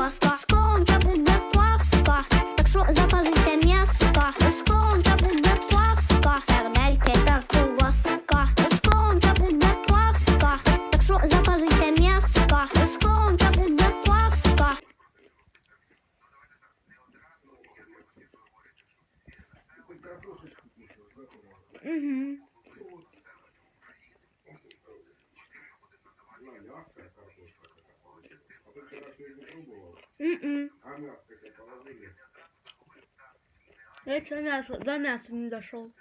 колбаска. Скоро буде Пасха, так що запалите м'яска. Скоро буде Пасха, сердельки та колбаска. Скоро буде Пасха, так що запалите м'яска. Скоро буде Пасха. Угу. Я что мясо, до мяса не дошел.